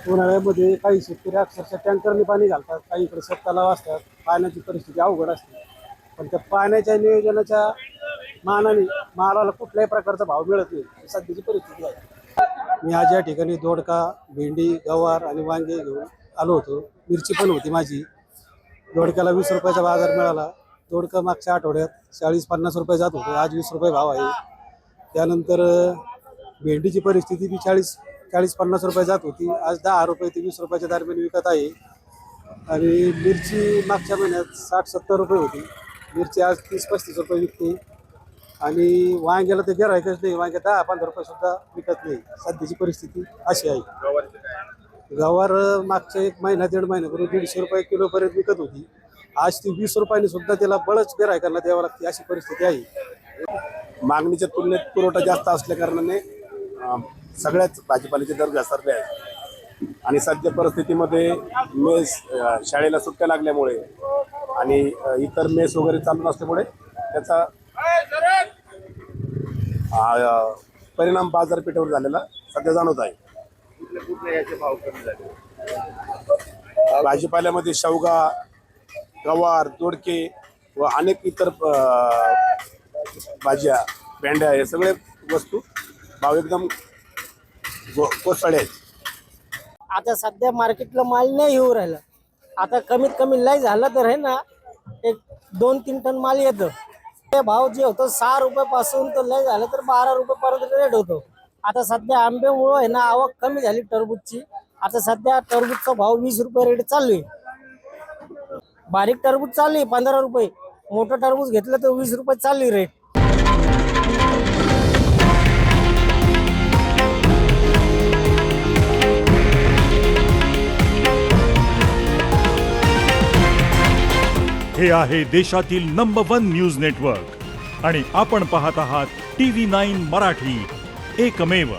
उन्हाळ्यामध्ये काही शेतकरी अक्षरशः टँकरने पाणी घालतात, काही इकडे शेततलाव असतात, पाण्याची परिस्थिती अवघड असते. पण त्या पाण्याच्या नियोजनाच्या मानाने मालाला कुठल्याही प्रकारचा भाव मिळत नाही, ही सध्याची परिस्थिती आहे. मी आज या ठिकाणी दोडका, भेंडी, गवार आणि वांगे घेऊन आलो होतो. मिरची पण होती माझी. दोडक्याला 20 रुपयाचा बाजार मिळाला. दोडका मागच्या आठवड्यात 40-50 रुपये जात होते, आज 20 रुपये भाव आहे. त्यानंतर भेंडीची परिस्थिती बी 40-50 रुपये जात होती, आज 10 रुपये ते 20 रुपयाच्या दरम्यान विकत आहे. आणि मिरची मागच्या महिन्यात 60-70 रुपये होती, मिरची आज 30-35 रुपये विकते. आणि वांग्याला ते गिऱ्हाईकच नाही, वांगे 10-15 रुपये सुद्धा विकत नाही. सध्याची परिस्थिती अशी आहे. गवार मागच्या 1 महिना 1.5 महिन्यापूर्वी 150 रुपये किलोपर्यंत विकत होती, आज ती 20 रुपयांनी सुद्धा त्याला बळच गिऱ्हाईकांना द्यावं लागते, अशी परिस्थिती आहे. मागणीच्या तुलनेत पुरवठा जास्त असल्या कारणाने सगळ्याच भाजीपाल्याचे दर घसरले आहेत. आणि सध्या परिस्थितीमध्ये मेस शाळेला सुट्ट्या लागल्यामुळे आणि इतर मेस वगैरे चालू नसल्यामुळे त्याचा परिणाम बाजारपेठेवर झालेला सध्या जाणवत आहे. भाजीपाल्यामध्ये शेवगा, गवार, दोडके व अनेक इतर भाज्या, भेंड्या हे सगळे वस्तू भाव एकदम कोसळले आहेत. आता सध्या मार्केटला माल नाही येऊ राहिला. आता कमीत कमी लय झालं तर आहे ना 1-2-3 टन माल येतं. ते भाव जे होतं 6 रुपयापासून तर लय झालं तर 12 रुपयापर्यंत रेट होतो. आता सध्या आंब्यामुळं आहे ना आवक कमी झाली टरबूजची. आता सध्या टरबूजचा भाव 20 रुपये रेट चालू आहे. बारीक टरबूज चालू आहे 15 रुपये, मोठं टरबूज घेतलं तर 20 रुपये चालू आहे रेट. हे आहे देशातील नंबर 1 न्यूज नेटवर्क आणि आपण पाहत आहात TV9 मराठी, एकमेव.